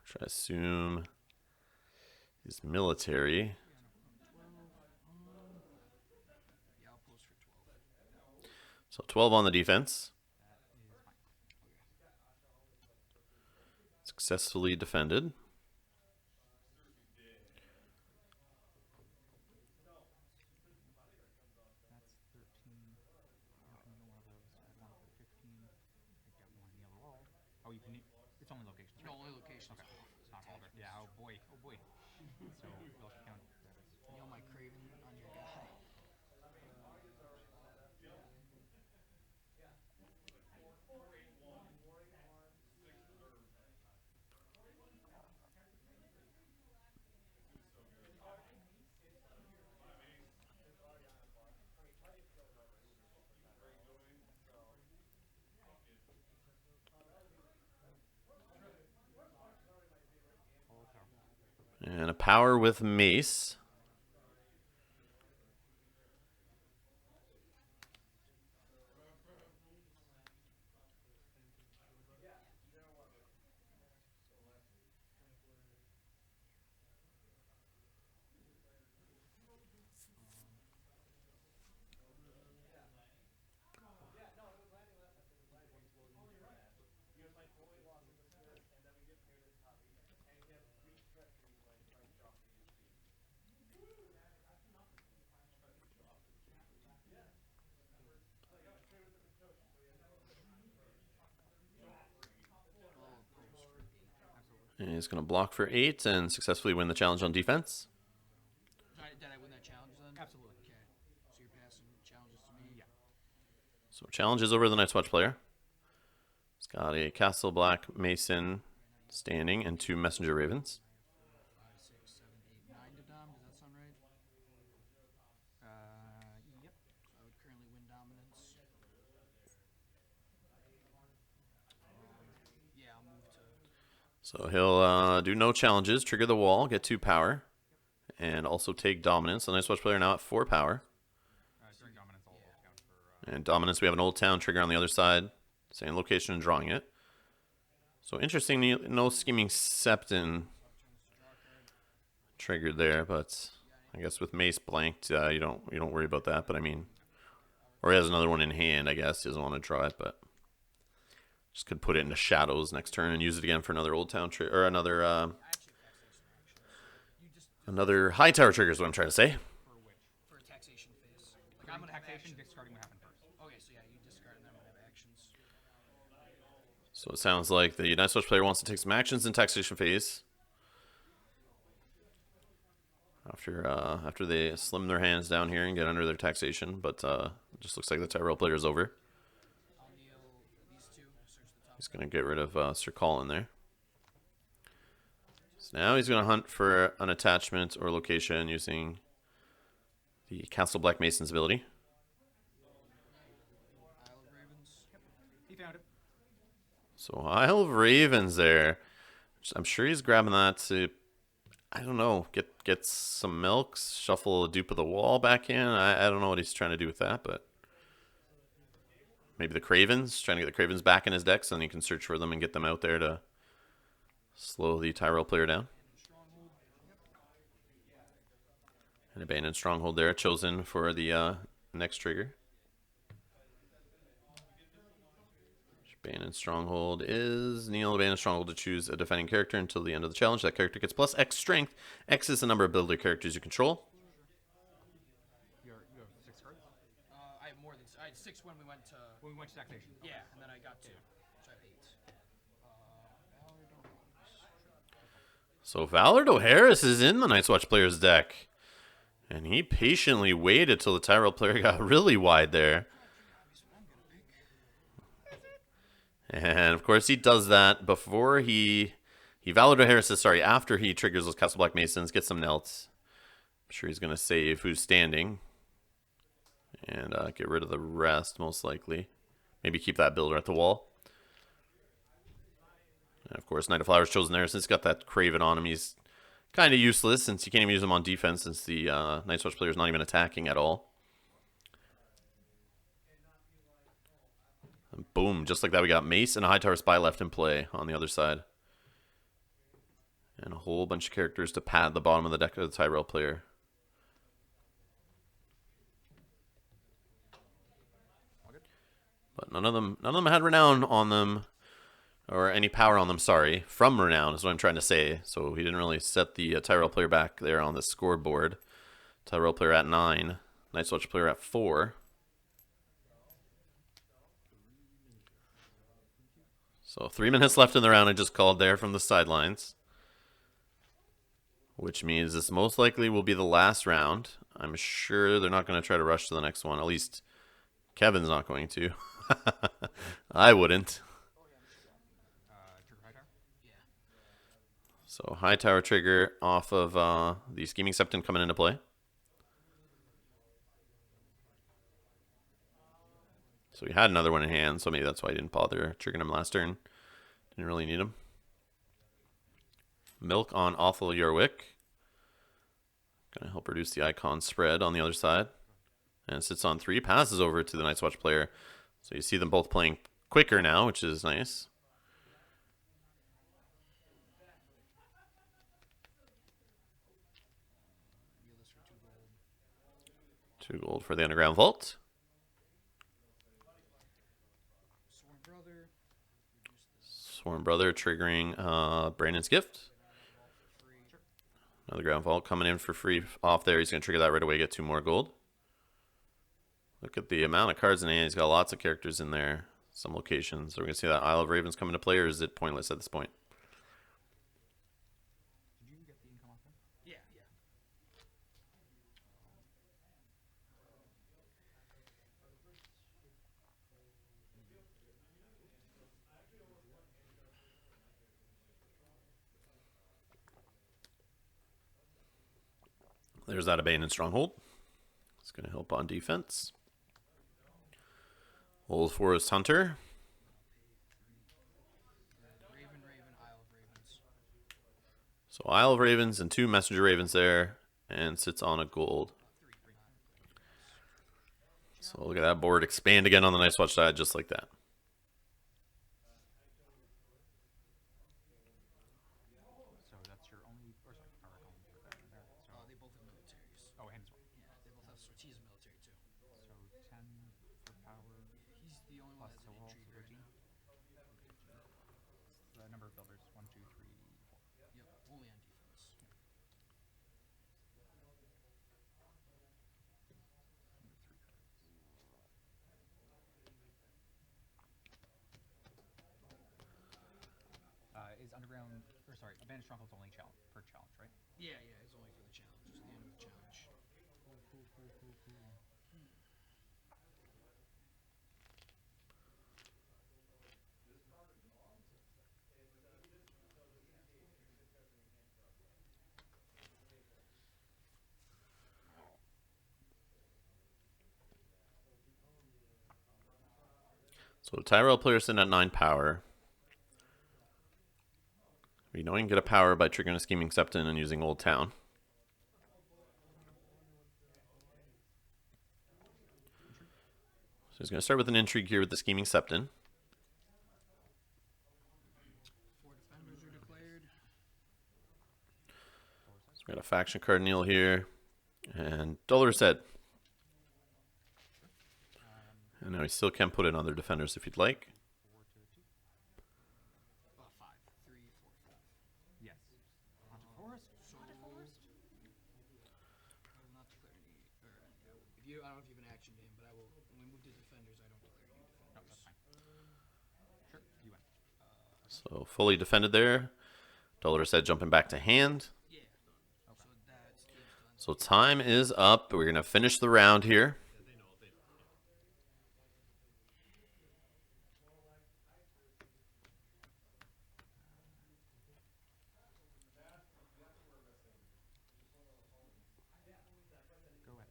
A: Which I assume is military.
B: Yeah, I'll post for 12.
A: So 12 on the defense. Successfully defended.
D: That's 13. You can do one of those. Add 1 for 15. Take down 1 in the other wall. Oh, you can. It's only locations.
B: No,
D: Right?
B: only location.
D: Okay. It's not all there. Yeah. Oh boy. Oh boy. So they'll count. That is.
B: Nail my Craven on your guy.
A: And a power with Mace. And he's going to block for 8 and successfully win the challenge on defense.
B: Did I win that challenge then?
D: Absolutely.
B: Okay. So you're passing challenges to me?
D: Yeah.
A: So challenge is over the Night's Watch player. He's got a Castle Black Mason standing and 2 Messenger Ravens.
B: 5, 6, 7, 8, 9 to Dom. Does that sound right?
D: Yep.
B: So I would currently win dominance. Yeah, I'll move to.
A: So he'll do no challenges, trigger the wall, get 2 power, and also take dominance. The Night's Watch player now at 4 power.
D: During dominance, I'll count for.
A: And dominance, we have an Old Town trigger on the other side, saying location and drawing it. So interesting, no Scheming Septon triggered there, but I guess with Mace blanked, you don't worry about that. But I mean, or he has another one in hand, I guess. He doesn't want to draw it, but just could put it into shadows next turn and use it again for another Old Town trigger or another another high tower trigger is what I'm trying to say.
D: For which?
B: For a taxation phase. Like I'm gonna have
D: Taxation,
B: actions.
D: discarding what happened first.
B: Okay, so yeah, you discard and then I'm gonna have actions.
A: So it sounds like the Night Switch player wants to take some actions in taxation phase. After they slim their hands down here and get under their taxation, but it just looks like the Tyrell player is over.
B: I'll kneel these two. Search the top.
A: He's going to get rid of Sir Colin there. So now he's going to hunt for an attachment or location using the Castle Black Mason's ability.
B: Isle of Ravens.
D: He found it.
A: So Isle of Ravens there. I'm sure he's grabbing that to, I don't know, get some milk, shuffle a dupe of the wall back in. I don't know what he's trying to do with that, but maybe the Cravens, trying to get the Cravens back in his deck so then he can search for them and get them out there to slow the Tyrell player down. An Abandoned Stronghold there, chosen for the next trigger. Abandoned Stronghold is kneel Abandoned Stronghold to choose a defending character until the end of the challenge. That character gets plus X strength. X is the number of builder characters you control.
D: You have 6 cards?
B: I have more than I had 6 when we went to.
D: When we went to taxation.
B: Yeah, and then I got 2. So I have 8. Valor Doris.
A: So Valor O'Harris is in the Night's Watch player's deck. And he patiently waited till the Tyrell player got really wide there. And of course he does that before he Valor O'Harris is sorry, after he triggers those Castle Black Masons, gets some Nelts. I'm sure he's gonna save who's standing. And get rid of the rest, most likely. Maybe keep that builder at the wall. And of course, Knight of Flowers chosen there. Since he's got that Craven on him, he's kind of useless since you can't even use him on defense since the Night's Watch player is not even attacking at all. And boom, just like that, we got Mace and a High Tower Spy left in play on the other side. And a whole bunch of characters to pad the bottom of the deck of the Tyrell player. But none of them had Renown on them, or any power on them, sorry. From Renown is what I'm trying to say. So he didn't really set the Tyrell player back there on the scoreboard. Tyrell player at 9. Night's Watch player at 4. So 3 minutes left in the round I just called there from the sidelines. Which means this most likely will be the last round. I'm sure they're not going to try to rush to the next one. At least Kevin's not going to. I wouldn't.
D: Trigger high tower?
B: Yeah.
A: So high tower trigger off of the Scheming Septon coming into play. So he had another one in hand, so maybe that's why I didn't bother triggering him last turn. Didn't really need him. Milk on Awful Yorwick. Gonna help reduce the icon spread on the other side. And sits on 3, passes over to the Night's Watch player. So you see them both playing quicker now, which is nice.
B: Deal this for 2 gold.
A: 2 gold for the Underground Vault.
B: Sworn Brother. Reduce this
A: Sworn Brother triggering Brandon's Gift.
B: for free.
A: Another Ground Vault coming in for free off there. He's going to trigger that right away, get 2 more gold. Look at the amount of cards in hand. He's got lots of characters in there. Some locations. So we're going to see that Isle of Ravens come into play, or is it pointless at this point? There's that abandoned stronghold. It's going to help on defense. Old Forest Hunter.
B: Raven, Isle of Ravens.
A: So Isle of Ravens and 2 Messenger Ravens there, and sits on a gold. So look at that board expand again on the Night's Watch side, just like that.
D: So that's your only. Or sorry, power column for that in there. So,
B: They both have militaries.
D: oh, and as well.
B: Yeah, they both have Sortie's military too.
D: So 10 for power.
B: He's the only one
D: Plus
B: that has
D: the
B: an
D: wall,
B: intrigue
D: so
B: right
D: 13.
B: now.
D: It's the number of builders. 1, 2, 3, 4.
B: Yep, only on defense.
D: Is underground, or sorry, abandoned strongholds only per challenge, right?
B: Yeah, it's only for the challenge. Just the end of the challenge.
D: Cool.
A: So Tyrell player sitting at 9 power. We know he can get a power by triggering a Scheming Septon and using Old Town. So he's going to start with an intrigue here with the Scheming Septon.
B: 4 defenders are declared.
A: So we got a Faction Cardinal here. And Dolorous Head. And now he still can put in other defenders if you'd like.
D: 4 to 2.
B: 5. 3, 4, 5.
D: Yes. Haunted Forest.
G: Haunted Forest?
B: I will not declare any. If you, I don't know if you have an action to him, but I will. When we move to defenders, I don't declare any
D: No,
B: defenders.
D: that's fine. Sure, you win.
A: So fully defended there. Dolorous Head jumping back to hand.
B: Yeah. So that's game's done.
A: So time is up. We're going to finish the round here.
D: Go ahead.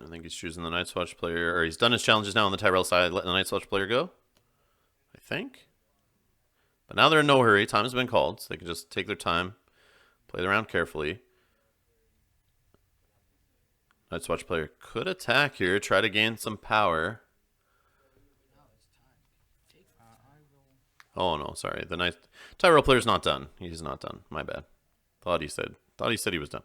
A: I think he's choosing the Night's Watch player, or he's done his challenges now on the Tyrell side, letting the Night's Watch player go. I think. But now they're in no hurry. Time has been called, so they can just take their time, play the round carefully. Night's Watch player could attack here, try to gain some power.
B: Now it's time. Take
D: I will.
A: Oh no, sorry. The Tyrell player's not done. He's not done. My bad. Thought he said he was done.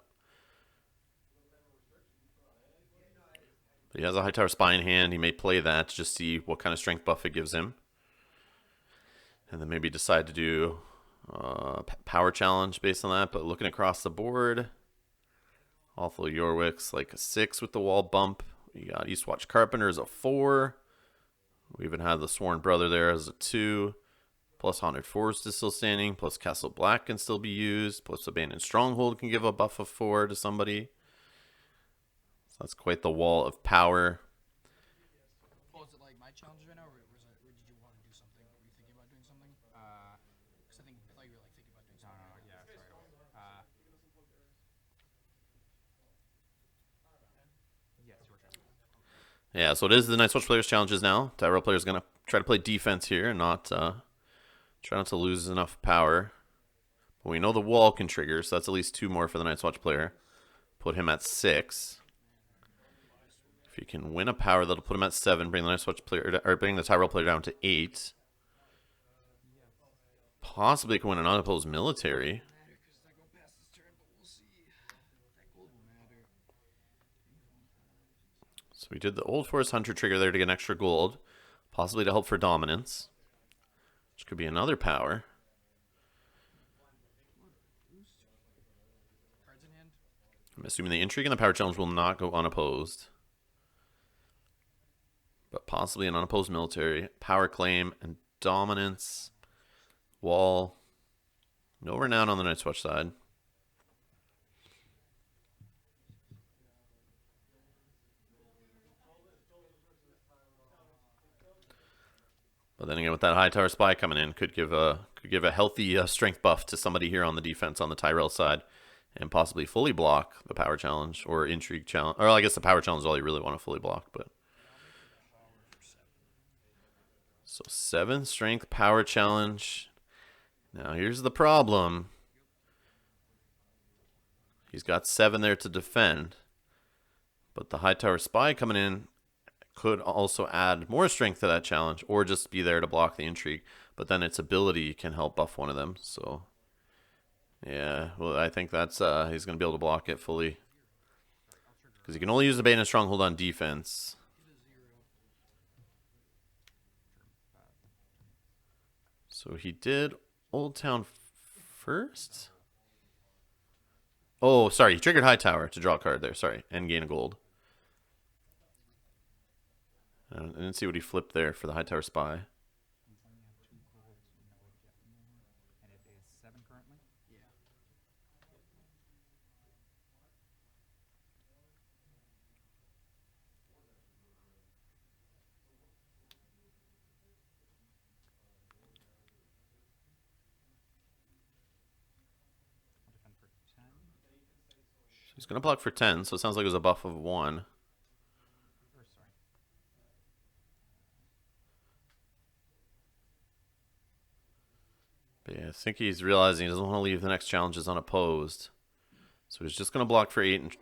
A: But he has a high tower spy in hand. He may play that to just see what kind of strength buff it gives him. And then maybe decide to do power challenge based on that. But looking across the board, awful Yorwick's like a 6 with the wall bump. You got Eastwatch Carpenter as a 4. We even have the Sworn Brother there as a 2. Plus Haunted Forest is still standing. Plus Castle Black can still be used. Plus Abandoned Stronghold can give a buff of 4 to somebody. So that's quite the wall of power.
B: Oh, is it like my challenge right now, or did you want to do something? Were you thinking about doing something? Because I thought you were like thinking about doing
D: No,
B: something.
D: yeah, sorry. Yes, your turn.
A: Yeah, so it is the Night's Watch players' challenges now. Tyrell player's going to try to play defense here and not try not to lose enough power. But we know the wall can trigger, so that's at least 2 more for the Night's Watch player. Put him at 6. If he can win a power, that'll put him at 7. Bring the Night's Watch player, or bring the Tyrell player down to 8. Possibly can win an unopposed military.
B: Matter because it's not going past this turn, but we'll see. That gold will matter.
A: So we did the Old Forest Hunter trigger there to get an extra gold, possibly to help for dominance, which could be another power.
B: Cards in hand.
A: I'm assuming the intrigue and the power challenge will not go unopposed. But possibly an unopposed military, power claim, and dominance. Wall. No renown on the Night's Watch side. But then again, with that high tower spy coming in, could give a healthy strength buff to somebody here on the defense on the Tyrell side, and possibly fully block the power challenge or intrigue challenge. Or I guess the power challenge is all you really want to fully block. But so 7 strength power challenge. Now here's the problem. He's got 7 there to defend, but the high tower spy coming in could also add more strength to that challenge, or just be there to block the intrigue. But then its ability can help buff one of them. So yeah, well, I think that's he's gonna be able to block it fully, because he can only use the Bane and Stronghold on defense. So he did Old Town first. Oh, sorry, he triggered High Tower to draw a card there. Sorry, and gain a gold. I didn't see what he flipped there for the High Tower Spy.
D: He's only have 2 golds, so no way to get more. And it is 7 currently?
B: Yeah.
D: I'll defend for 10.
A: He's gonna block for 10, so it sounds like it was a buff of 1.
D: Or, sorry.
A: But yeah, I think he's realizing he doesn't want to leave the next challenges unopposed. So he's just going to block for 8 and,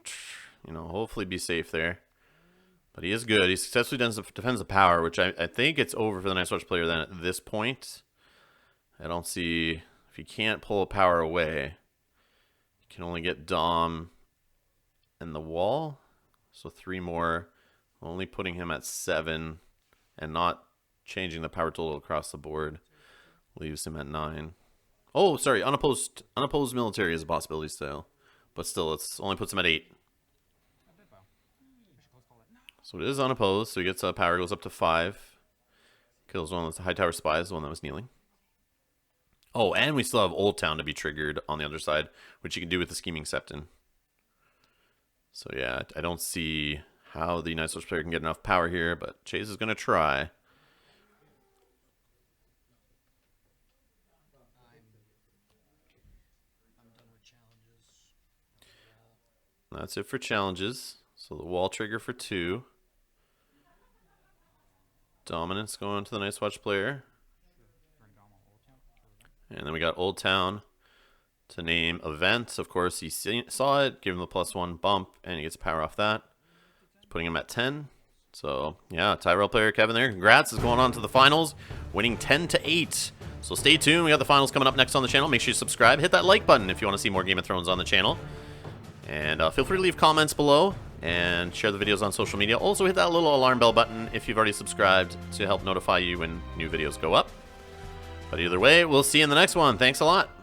A: you know, hopefully be safe there. But he is good. He successfully defends the power, which I think it's over for the Night Watch player then at this point. I don't see... If he can't pull a power away, he can only get Dom and the wall. So 3 more. Only putting him at 7 and not changing the power total across the board. Leaves him at 9. Oh, sorry. Unopposed military is a possibility still. But still, it's only puts him at 8. So it is unopposed. So he gets a power, goes up to 5. Kills one of the High Tower Spies, the one that was kneeling. Oh, and we still have Old Town to be triggered on the other side, which you can do with the Scheming Septon. So yeah, I don't see how the Night Watch player can get enough power here, but Chase is going to try.
B: I'm done with challenges.
A: That's it for challenges. So the wall trigger for 2. Dominance going to the Night Watch player. And then we got Old Town to name event. Of course, he saw it, give him the +1 bump, and he gets power off that. Putting him at 10. So, yeah, Tyrell player Kevin there. Congrats, is going on to the finals, winning 10-8. So stay tuned. We got the finals coming up next on the channel. Make sure you subscribe. Hit that like button if you want to see more Game of Thrones on the channel. And feel free to leave comments below and share the videos on social media. Also, hit that little alarm bell button if you've already subscribed to help notify you when new videos go up. But either way, we'll see you in the next one. Thanks a lot.